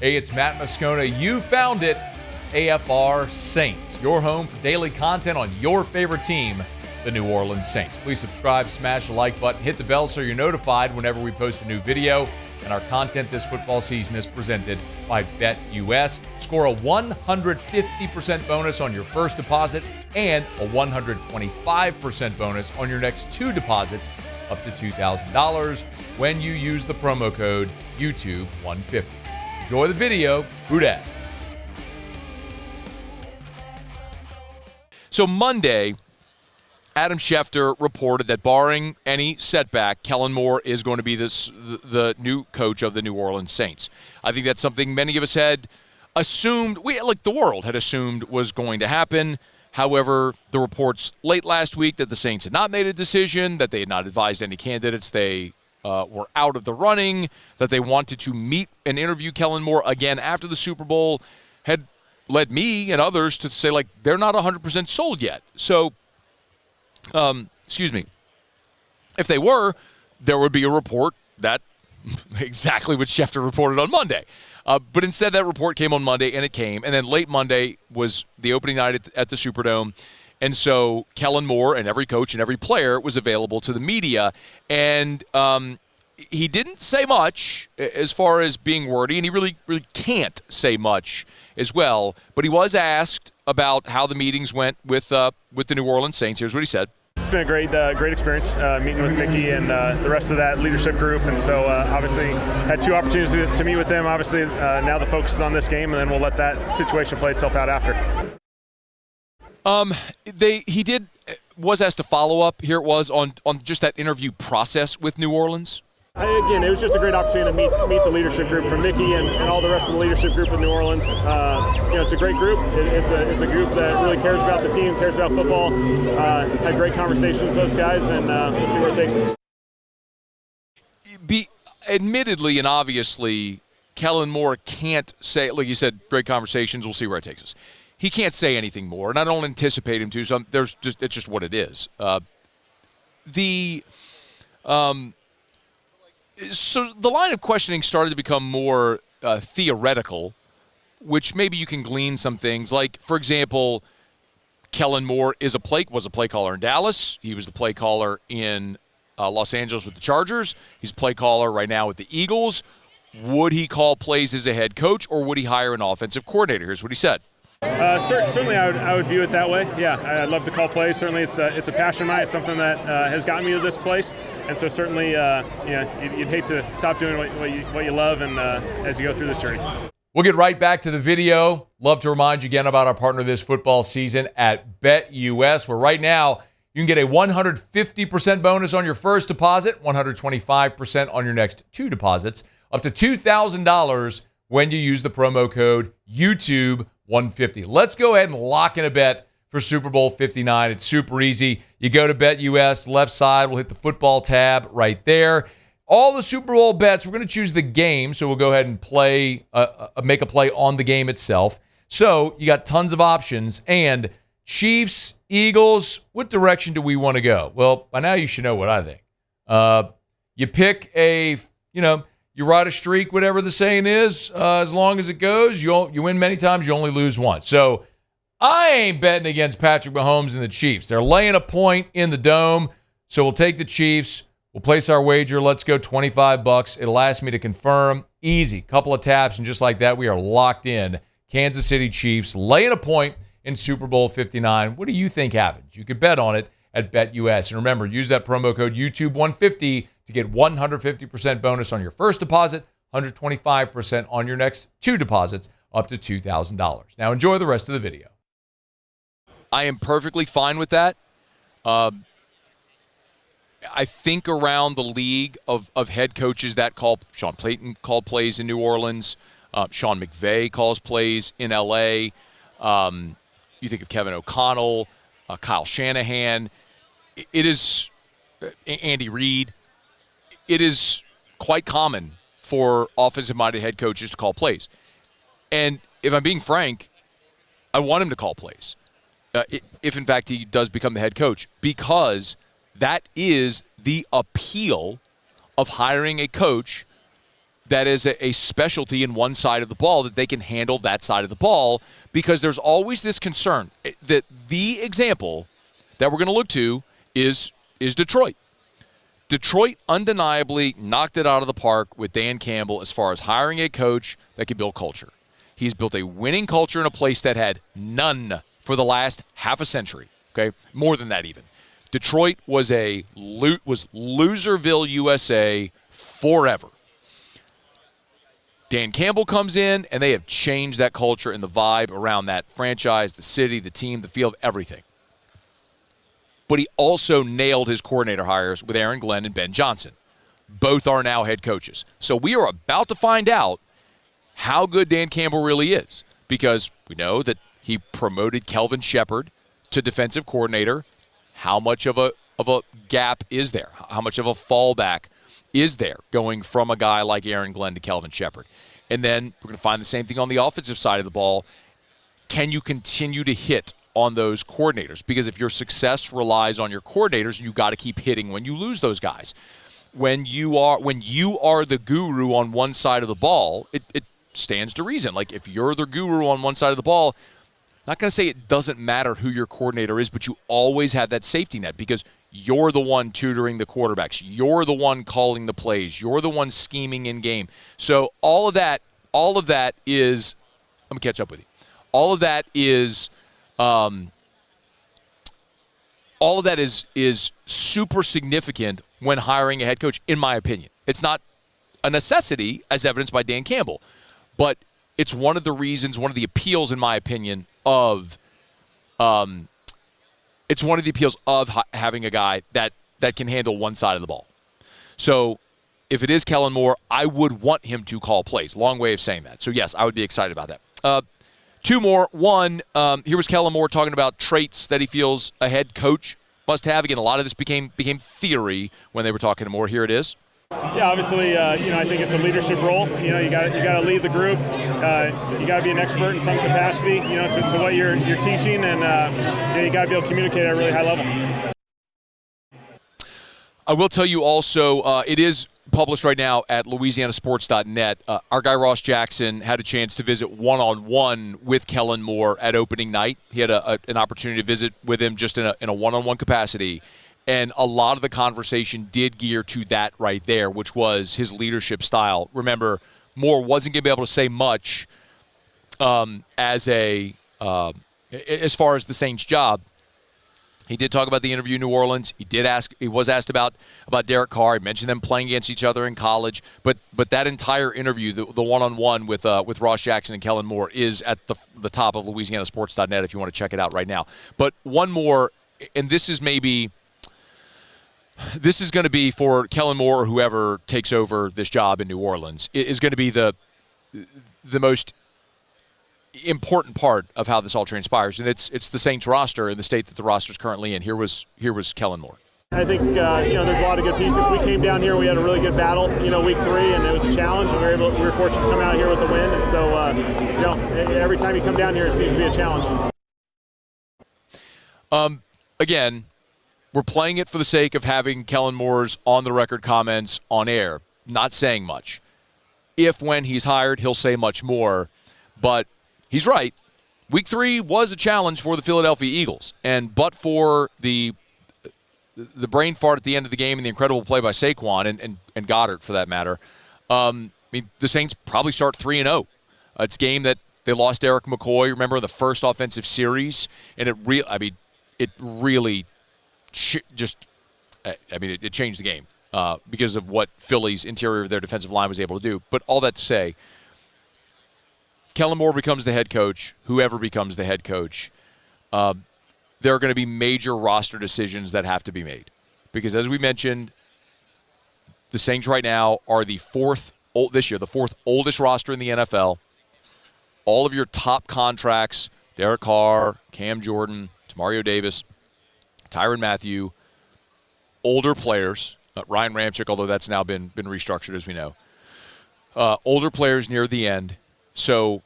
Hey, it's Matt Moscona. You found it. It's AFR Saints, your home for daily content on your favorite team, the New Orleans Saints. Please subscribe, smash the like button, hit the bell so you're notified whenever we post a new video. And our content this football season is presented by BetUS. Score a 150% bonus on your first deposit and a 125% bonus on your next two deposits up to $2,000 when you use the promo code YouTube150. Enjoy the video. Who dat? So Monday, Adam Schefter reported that barring any setback, Kellen Moore is going to be the new coach of the New Orleans Saints. I think that's something many of us had assumed, the world had assumed was going to happen. However, the reports late last week that the Saints had not made a decision, that they had not advised any candidates they were out of the running, that they wanted to meet and interview Kellen Moore again after the Super Bowl, had led me and others to say, they're not 100% sold yet. So, if they were, there would be a report that exactly what Schefter reported on Monday. But instead, that report came on Monday, and it came. And then late Monday was the opening night at the Superdome. And so Kellen Moore and every coach and every player was available to the media. And he didn't say much as far as being wordy, and he really can't say much as well. But he was asked about how the meetings went with the New Orleans Saints. Here's what he said. It's been a great experience meeting with Mickey and the rest of that leadership group. And so obviously had two opportunities to meet with them. Obviously now the focus is on this game, and then we'll let that situation play itself out after. He was asked to follow up. Here it was on just that interview process with New Orleans. Again, it was just a great opportunity to meet the leadership group from Mickey and all the rest of the leadership group in New Orleans. It's a great group. It's a group that really cares about the team, cares about football. Had great conversations with those guys, and we'll see where it takes us. Admittedly and obviously, Kellen Moore can't say, like you said, great conversations. We'll see where it takes us. He can't say anything more, and I don't anticipate him to. So it's just what it is. So the line of questioning started to become more theoretical, which maybe you can glean some things. Like, for example, Kellen Moore was a play caller in Dallas. He was the play caller in Los Angeles with the Chargers. He's a play caller right now with the Eagles. Would he call plays as a head coach, or would he hire an offensive coordinator? Here's what he said. Certainly, I would view it that way. Yeah, I'd love to call plays. Certainly, it's a passion of mine. It's something that has gotten me to this place, and so certainly, you'd hate to stop doing what you love, and as you go through this journey. We'll get right back to the video. Love to remind you again about our partner this football season at BetUS, where right now you can get a 150% bonus on your first deposit, 125% on your next two deposits, up to $2,000 when you use the promo code YouTube150. Let's go ahead and lock in a bet for Super Bowl 59. It's super easy. You go to BetUS, left side, we'll hit the football tab right there. All the Super Bowl bets, we're going to choose the game, so we'll go ahead and play, make a play on the game itself. So you got tons of options. And Chiefs, Eagles, what direction do we want to go? Well, by now you should know what I think. You pick you ride a streak, whatever the saying is, as long as it goes. You win many times, you only lose once. So I ain't betting against Patrick Mahomes and the Chiefs. They're laying a point in the Dome, so we'll take the Chiefs. We'll place our wager. Let's go $25. It'll ask me to confirm. Easy. Couple of taps, and just like that, we are locked in. Kansas City Chiefs laying a point in Super Bowl 59. What do you think happens? You could bet on it at BetUS. And remember, use that promo code YouTube150 to get 150% bonus on your first deposit, 125% on your next two deposits, up to $2,000. Now enjoy the rest of the video. I am perfectly fine with that. I think around the league of head coaches that call, Sean Payton called plays in New Orleans. Sean McVay calls plays in L.A. You think of Kevin O'Connell, Kyle Shanahan. It is Andy Reid. It is quite common for offensive-minded head coaches to call plays. And if I'm being frank, I want him to call plays, if in fact he does become the head coach, because that is the appeal of hiring a coach that is a specialty in one side of the ball, that they can handle that side of the ball, because there's always this concern that the example that we're going to look to is Detroit. Detroit undeniably knocked it out of the park with Dan Campbell as far as hiring a coach that can build culture. He's built a winning culture in a place that had none for the last half a century, okay? More than that even. Detroit was Loserville, USA forever. Dan Campbell comes in, and they have changed that culture and the vibe around that franchise, the city, the team, the field, everything. But he also nailed his coordinator hires with Aaron Glenn and Ben Johnson. Both are now head coaches. So we are about to find out how good Dan Campbell really is, because we know that he promoted Kelvin Shepard to defensive coordinator. How much of a gap is there? How much of a fallback is there going from a guy like Aaron Glenn to Kelvin Shepard? And then we're going to find the same thing on the offensive side of the ball. Can you continue to hit on those coordinators? Because if your success relies on your coordinators, you got to keep hitting when you lose those guys. When you are the guru on one side of the ball, it stands to reason. Like, if you're the guru on one side of the ball, not going to say it doesn't matter who your coordinator is, but you always have that safety net, because you're the one tutoring the quarterbacks. You're the one calling the plays. You're the one scheming in game. So all of that is, let me catch up with you. All of that is super significant when hiring a head coach, in my opinion. It's not a necessity, as evidenced by Dan Campbell, but it's one of the reasons, one of the appeals, in my opinion, of having a guy that can handle one side of the ball. So if it is Kellen Moore, I would want him to call plays. Long way of saying that. So, yes, I would be excited about that. Two more. One, here was Kellen Moore talking about traits that he feels a head coach must have. Again, a lot of this became theory when they were talking to Moore. Here it is. Yeah, obviously, I think it's a leadership role. You got to lead the group. You got to be an expert in some capacity, to what you're teaching, and you got to be able to communicate at a really high level. I will tell you also, it is published right now at louisianasports.net. Our guy Ross Jackson had a chance to visit one-on-one with Kellen Moore at opening night. He had an opportunity to visit with him just in a one-on-one capacity. And a lot of the conversation did gear to that right there, which was his leadership style. Remember, Moore wasn't going to be able to say much as far as the Saints' job. He did talk about the interview in New Orleans. He was asked about Derek Carr. He mentioned them playing against each other in college. But that entire interview, the one-on-one with Ross Jackson and Kellen Moore, is at the top of louisianasports.net if you want to check it out right now. But one more, and this is going to be for Kellen Moore or whoever takes over this job in New Orleans, is going to be the most important part of how this all transpires. And it's the Saints roster in the state that the roster is currently in. Here was Kellen Moore. I think, there's a lot of good pieces. We came down here, we had a really good battle, week 3, and it was a challenge, and we were fortunate to come out here with a win. And so, every time you come down here, it seems to be a challenge. Again, we're playing it for the sake of having Kellen Moore's on-the-record comments on air, not saying much. When he's hired, he'll say much more. But he's right. Week 3 was a challenge for the Philadelphia Eagles. But for the brain fart at the end of the game and the incredible play by Saquon and Goddard, for that matter, the Saints probably start 3-0. It's a game that they lost Eric McCoy, remember, in the first offensive series. And it really it changed the game because of what Philly's interior of their defensive line was able to do. But all that to say, Kellen Moore becomes the head coach, whoever becomes the head coach, there are going to be major roster decisions that have to be made. Because as we mentioned, the Saints right now are the fourth oldest roster in the NFL. All of your top contracts, Derek Carr, Cam Jordan, Mario Davis, Tyrann Mathieu, older players, Ryan Ramczyk, although that's now been restructured, as we know. Older players near the end. So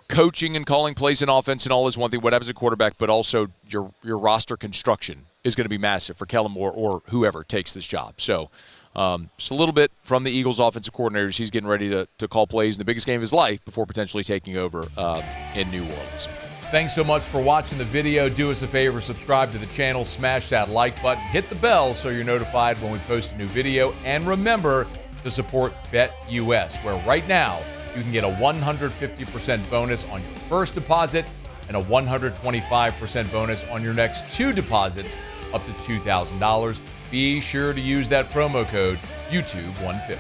coaching and calling plays in offense and all is one thing, what happens at quarterback, but also your roster construction is going to be massive for Kellen Moore or whoever takes this job. So Just a little bit from the Eagles offensive coordinators. He's getting ready to call plays in the biggest game of his life before potentially taking over in New Orleans. Thanks so much for watching the video. Do us a favor, subscribe to the channel, smash that like button, hit the bell so you're notified when we post a new video, and remember to support BetUS, where right now you can get a 150% bonus on your first deposit and a 125% bonus on your next 2 deposits up to $2,000. Be sure to use that promo code YouTube150.